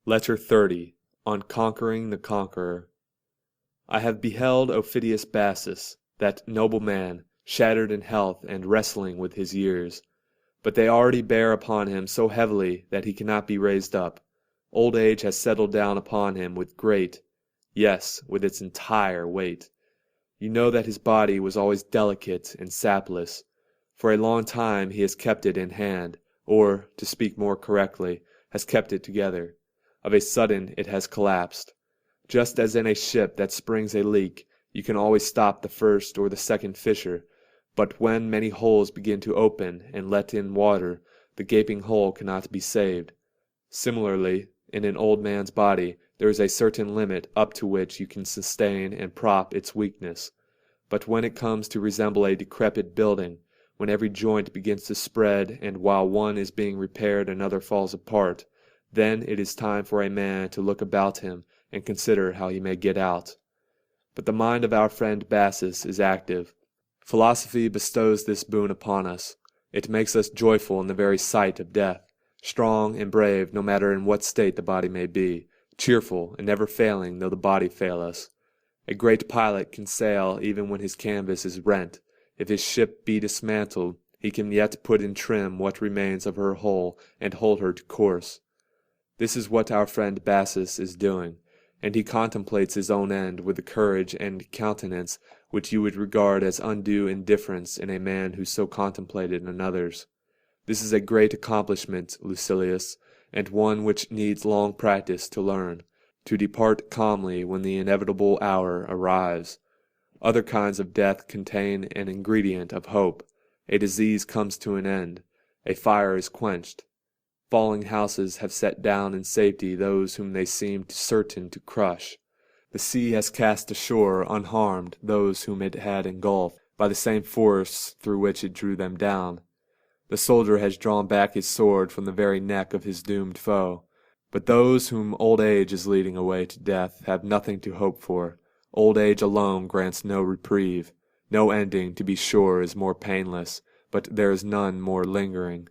Letter 30, on conquering the Conqueror. I have beheld Aufidius Bassus, that noble man, shattered in health and wrestling with his years. But they already bear upon him so heavily that he cannot be raised up. Old age has settled down upon him with great, yes, with its entire weight. You know that his body was always delicate and sapless. For a long time he has kept it in hand, or, to speak more correctly, has kept it together. Of a sudden it has collapsed. Just as in a ship that springs a leak, you can always stop the first or the second fissure, but when many holes begin to open and let in water, the gaping hole cannot be saved. Similarly, in an old man's body, there is a certain limit up to which you can sustain and prop its weakness. But when it comes to resemble a decrepit building, when every joint begins to spread, and while one is being repaired another falls apart, then it is time for a man to look about him and consider how he may get out. But the mind of our friend Bassus is active. Philosophy bestows this boon upon us. It makes us joyful in the very sight of death, strong and brave no matter in what state the body may be, cheerful and never failing though the body fail us. A great pilot can sail even when his canvas is rent. If his ship be dismantled, he can yet put in trim what remains of her hull and hold her to course. This is what our friend Bassus is doing, and he contemplates his own end with the courage and countenance which you would regard as undue indifference in a man who so contemplated another's. This is a great accomplishment, Lucilius, and one which needs long practice to learn, to depart calmly when the inevitable hour arrives. Other kinds of death contain an ingredient of hope. A disease comes to an end. A fire is quenched. Falling houses have set down in safety those whom they seemed certain to crush. The sea has cast ashore unharmed those whom it had engulfed by the same force through which it drew them down. The soldier has drawn back his sword from the very neck of his doomed foe. But those whom old age is leading away to death have nothing to hope for. Old age alone grants no reprieve. No ending, to be sure, is more painless, but there is none more lingering.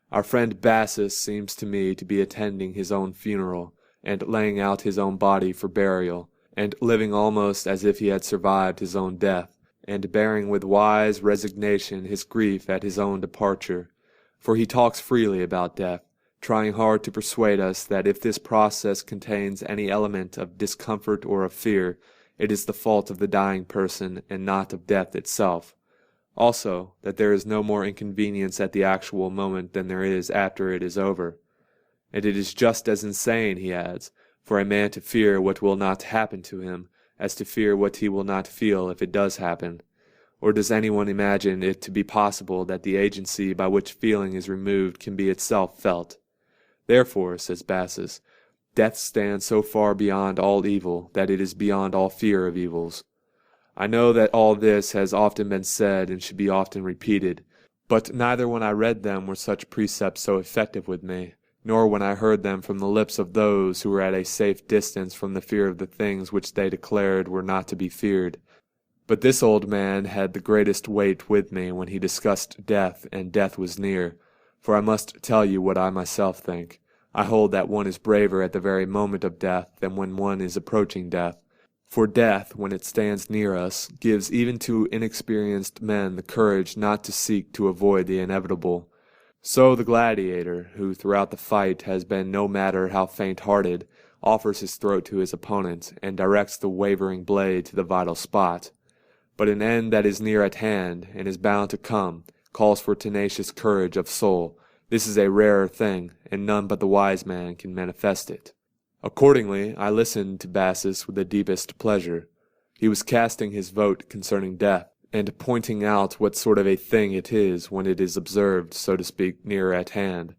Our friend Bassus seems to me to be attending his own funeral, and laying out his own body for burial, and living almost as if he had survived his own death, and bearing with wise resignation his grief at his own departure. For he talks freely about death, trying hard to persuade us that if this process contains any element of discomfort or of fear, it is the fault of the dying person and not of death itself. Also, that there is no more inconvenience at the actual moment than there is after it is over. And it is just as insane, he adds, for a man to fear what will not happen to him, as to fear what he will not feel if it does happen. Or does anyone imagine it to be possible that the agency by which feeling is removed can be itself felt? Therefore, says Bassus, death stands so far beyond all evil that it is beyond all fear of evils. I know that all this has often been said and should be often repeated, but neither when I read them were such precepts so effective with me, nor when I heard them from the lips of those who were at a safe distance from the fear of the things which they declared were not to be feared. But this old man had the greatest weight with me when he discussed death, and death was near. For I must tell you what I myself think. I hold that one is braver at the very moment of death than when one is approaching death. For death, when it stands near us, gives even to inexperienced men the courage not to seek to avoid the inevitable. So the gladiator, who throughout the fight has been no matter how faint-hearted, offers his throat to his opponent, and directs the wavering blade to the vital spot. But an end that is near at hand, and is bound to come, calls for tenacious courage of soul. This is a rarer thing, and none but the wise man can manifest it. Accordingly, I listened to Bassus with the deepest pleasure. He was casting his vote concerning death, and pointing out what sort of a thing it is when it is observed, so to speak, nearer at hand.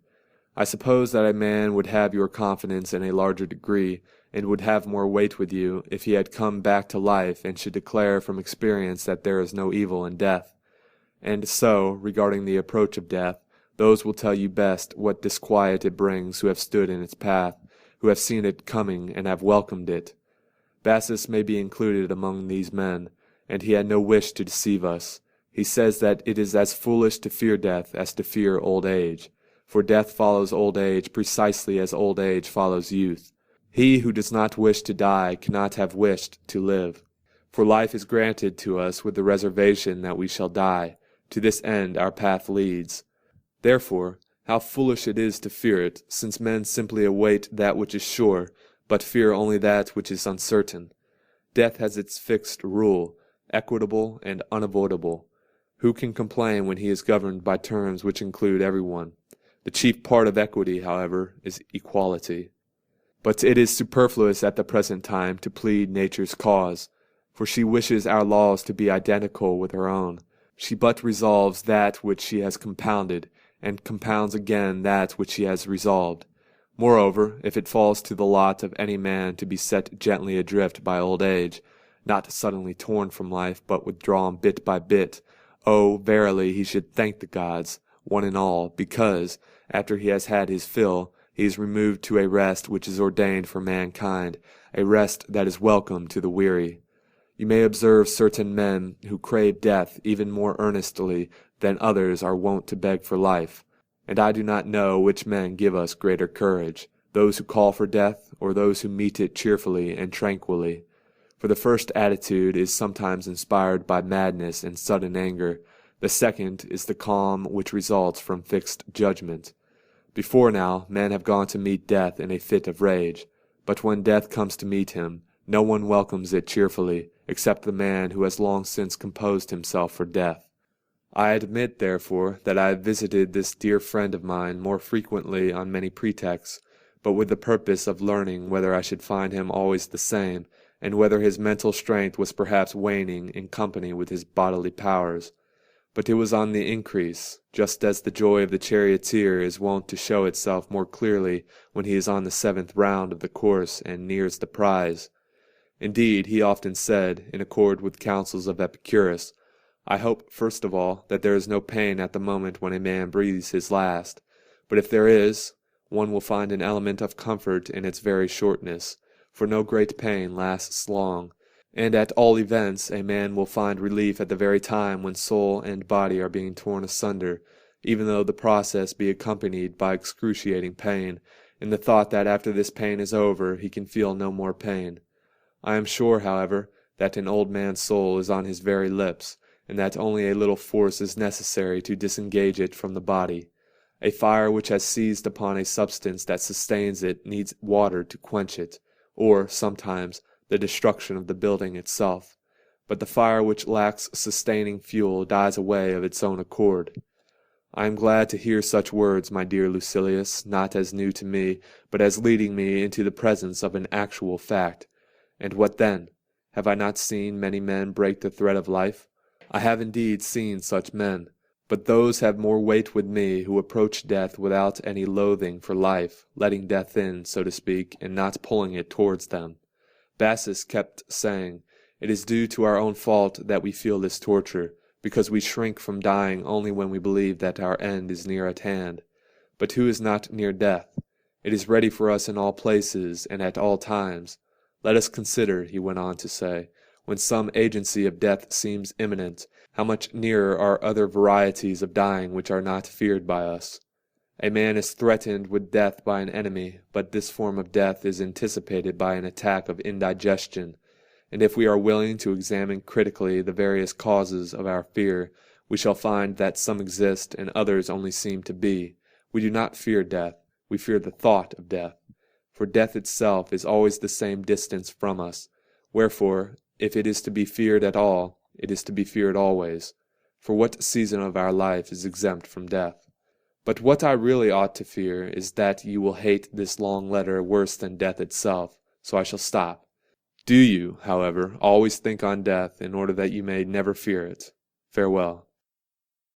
I suppose that a man would have your confidence in a larger degree, and would have more weight with you, if he had come back to life and should declare from experience that there is no evil in death. And so, regarding the approach of death, those will tell you best what disquiet it brings who have stood in its path, who have seen it coming and have welcomed it. Bassus may be included among these men, and he had no wish to deceive us. He says that it is as foolish to fear death as to fear old age. for death follows old age precisely as old age follows youth. He who does not wish to die cannot have wished to live. For life is granted to us with the reservation that we shall die. To this end our path leads. Therefore, how foolish it is to fear it, since men simply await that which is sure, but fear only that which is uncertain. Death has its fixed rule, equitable and unavoidable. Who can complain when he is governed by terms which include everyone? The chief part of equity, however, is equality. But it is superfluous at the present time to plead nature's cause, for she wishes our laws to be identical with her own. She but resolves that which she has compounded, and compounds again that which she has resolved. Moreover, if it falls to the lot of any man to be set gently adrift by old age, not suddenly torn from life, but withdrawn bit by bit, oh, verily he should thank the gods, one and all, because, after he has had his fill, he is removed to a rest which is ordained for mankind, a rest that is welcome to the weary. You may observe certain men who crave death even more earnestly than others are wont to beg for life, and I do not know which men give us greater courage, those who call for death, or those who meet it cheerfully and tranquilly. For the first attitude is sometimes inspired by madness and sudden anger, the second is the calm which results from fixed judgment. Before now, men have gone to meet death in a fit of rage, but when death comes to meet him, no one welcomes it cheerfully, except the man who has long since composed himself for death. I admit, therefore, that I have visited this dear friend of mine more frequently on many pretexts, but with the purpose of learning whether I should find him always the same, and whether his mental strength was perhaps waning in company with his bodily powers. But it was on the increase, just as the joy of the charioteer is wont to show itself more clearly when he is on the 7th round of the course and nears the prize. Indeed, he often said, in accord with counsels of Epicurus, I hope, first of all, that there is no pain at the moment when a man breathes his last, but if there is, one will find an element of comfort in its very shortness, for no great pain lasts long, and at all events a man will find relief at the very time when soul and body are being torn asunder, even though the process be accompanied by excruciating pain, in the thought that after this pain is over he can feel no more pain. I am sure, however, that an old man's soul is on his very lips, and that only a little force is necessary to disengage it from the body. A fire which has seized upon a substance that sustains it needs water to quench it, or, sometimes, the destruction of the building itself. But the fire which lacks sustaining fuel dies away of its own accord. I am glad to hear such words, my dear Lucilius, not as new to me, but as leading me into the presence of an actual fact. And what then? Have I not seen many men break the thread of life? I have indeed seen such men, but those have more weight with me who approach death without any loathing for life, letting death in, so to speak, and not pulling it towards them. Bassus kept saying, it is due to our own fault that we feel this torture, because we shrink from dying only when we believe that our end is near at hand. But who is not near death? It is ready for us in all places and at all times. Let us consider, he went on to say, when some agency of death seems imminent, how much nearer are other varieties of dying which are not feared by us. A man is threatened with death by an enemy, but this form of death is anticipated by an attack of indigestion, and if we are willing to examine critically the various causes of our fear, we shall find that some exist and others only seem to be. We do not fear death, we fear the thought of death, for death itself is always the same distance from us. Wherefore, if it is to be feared at all, it is to be feared always. For what season of our life is exempt from death? But what I really ought to fear is that you will hate this long letter worse than death itself, so I shall stop. Do you, however, always think on death in order that you may never fear it. Farewell.